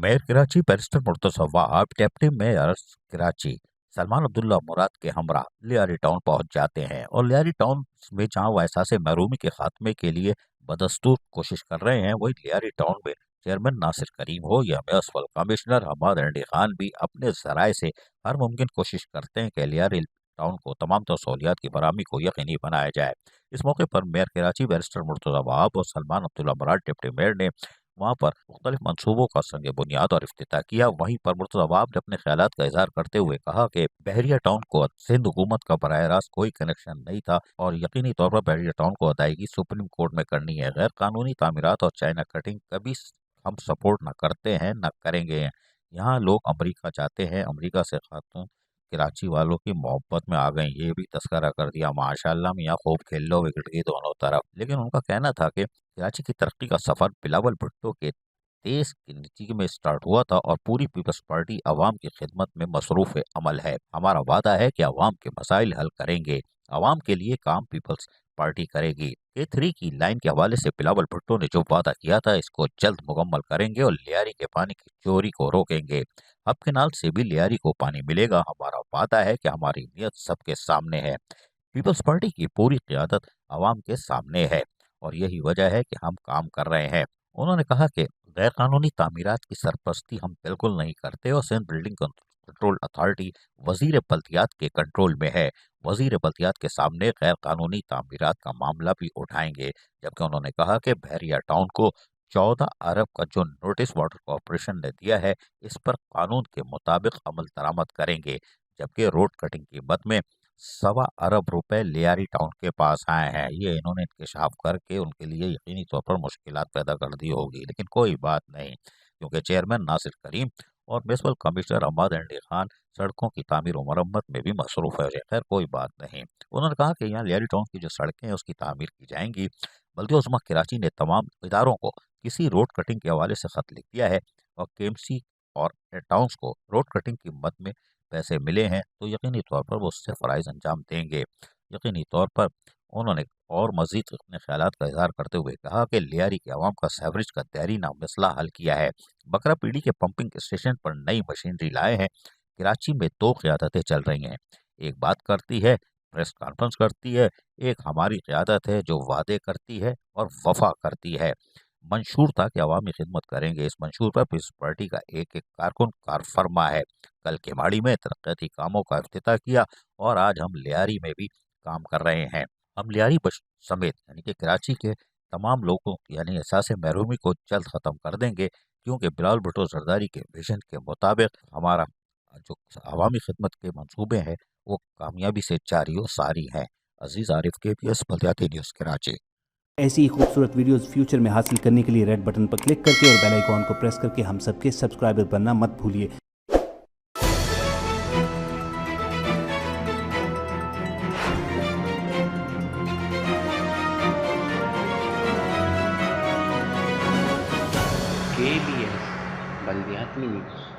Mayor Karachi barrister Murtaza Wahab deputy mayor Karachi Salman Abdullah Murad के हमरा Lyari town पहुंच जाते हैं और लियारी टाउन में जहां वो एहसास महरूमी के खात्मे के लिए बदस्तूर कोशिश कर रहे हैं, वही लियारी टाउन में चेयरमैन नासिर करीम हो या म्यूनसिपल कमिश्नर हमाद एंडी खान भी अपने जराए से हर मुमकिन कोशिश करते हैं कि लियारी टाउन को तमाम तो सहूलियात की फराहमी को यकीनी बनाया जाए। इस मौके पर मेयर कराची बैरिस्टर मुर्तज़ा वहाब और सलमान अब्दुल्ला मुराद डिप्टी मेयर ने वहां पर मुख्तलिफ मनसूबों का संग बुनियाद और इफ्तिताह किया। वहीं पर मुर्तज़ा वहाब ने अपने ख्यालात का इजहार करते हुए कहा कि बहरिया टाउन को सिंध हुकूमत का बराह रास्त कोई कनेक्शन नहीं था और यकीनी तौर पर बहरिया टाउन को अदायगी सुप्रीम कोर्ट में करनी है। गैर कानूनी तामीरात और चाइना कटिंग कभी हम सपोर्ट न करते हैं न करेंगे। यहाँ लोग अमरीका जाते हैं, अमरीका से खातून कराची वालों की मोहब्बत में आ गए, ये भी तस्करा कर दिया। माशाल्लाह मियाँ खूब खेल लो विकेट की दोनों तरफ। लेकिन उनका कहना था कि कराची की तरक्की का सफर बिलावल भुट्टो के देश के नतीजे में स्टार्ट हुआ था और पूरी पीपल्स पार्टी अवाम की खिदमत में मसरूफ अमल है। हमारा वादा है कि अवाम के मसाइल हल करेंगे, अवाम के लिए काम पीपल्स पार्टी करेगी। A3 की लाइन के हवाले से बिलावल भुट्टो ने जो वादा किया था, इसको जल्द मुकम्मल करेंगे और लियारी के पानी की चोरी को रोकेंगे। हब केनाल से भी लियारी को पानी मिलेगा। हमारा वादा है कि हमारी नीयत सबके सामने है। पीपल्स पार्टी की पूरी क़यादत अवाम के सामने है और यही वजह है कि हम काम कर रहे हैं। उन्होंने कहा कि गैर कानूनी तामीरात की सरपरस्ती हम बिल्कुल नहीं करते और सिंध बिल्डिंग कंट्रोल अथॉरिटी वजीर बल्दियात के कंट्रोल में है। वजीर बल्दियात के सामने गैर कानूनी तामीरात का मामला भी उठाएंगे। जबकि उन्होंने कहा कि बहरिया टाउन को 14 अरब का जो नोटिस वाटर कॉरपोरेशन ने दिया है, इस पर कानून के मुताबिक अमल दरामद करेंगे। जबकि रोड कटिंग की मद में 1.25 अरब रुपए लियारी टाउन के पास आए हैं। ये इन्होंने इंकशाफ करके उनके लिए यकीनी तौर पर मुश्किलात पैदा कर दी होगी, लेकिन कोई बात नहीं, क्योंकि चेयरमैन नासिर करीम और म्यूनसिपल कमिश्नर हमाद एंडी खान सड़कों की तामीर और मरम्मत में भी मसरूफ है। खैर कोई बात नहीं। उन्होंने कहा कि यहाँ लियारी टाउन की जो सड़कें हैं उसकी तामीर की जाएंगी। बल्दिया उज़्मा कराची ने तमाम इदारों को किसी रोड कटिंग के हवाले से खत लिख दिया है और केएमसी और टाउन्स को रोड कटिंग की मद में पैसे मिले हैं तो यकीनी तौर पर वो उससे फ़राइज़ अंजाम देंगे। यकीनी तौर पर उन्होंने और मज़ीद अपने ख्यालात का इजहार करते हुए कहा कि लियारी के अवाम का सेवरेज का देरीना मसला हल किया है। बकरा पीढ़ी के पंपिंग स्टेशन पर नई मशीनरी लाए हैं। कराची में 2 क़यादतें चल रही हैं, एक बात करती है, प्रेस कॉन्फ्रेंस करती है, एक हमारी क़यादत है जो वादे करती है और वफा करती है। मंशूर था कि अवामी खिदमत करेंगे। इस मंशूर पर पीपल्स पार्टी का एक एक कारकुन कार फरमा है। कल केमाड़ी में तरक्याती कामों का इफ्तिताह किया और आज हम लियारी में भी काम कर रहे हैं। हम लियारी समेत यानी कि कराची के तमाम लोगों यानी एहसास महरूमी को जल्द ख़त्म कर देंगे, क्योंकि बिलावल भुट्टो जरदारी के विजन के मुताबिक हमारा जो अवामी खिदमत के मंसूबे हैं वो कामयाबी से जारी और सारी हैं। अजीज़ आरिफ, KPS बल्दियाती न्यूज़ कराची। ऐसी ही खूबसूरत वीडियोस फ्यूचर में हासिल करने के लिए रेड बटन पर क्लिक करके और बेल आइकॉन को प्रेस करके हम सबके सब्सक्राइबर बनना मत भूलिए। KBS बल्दियाती न्यूज़।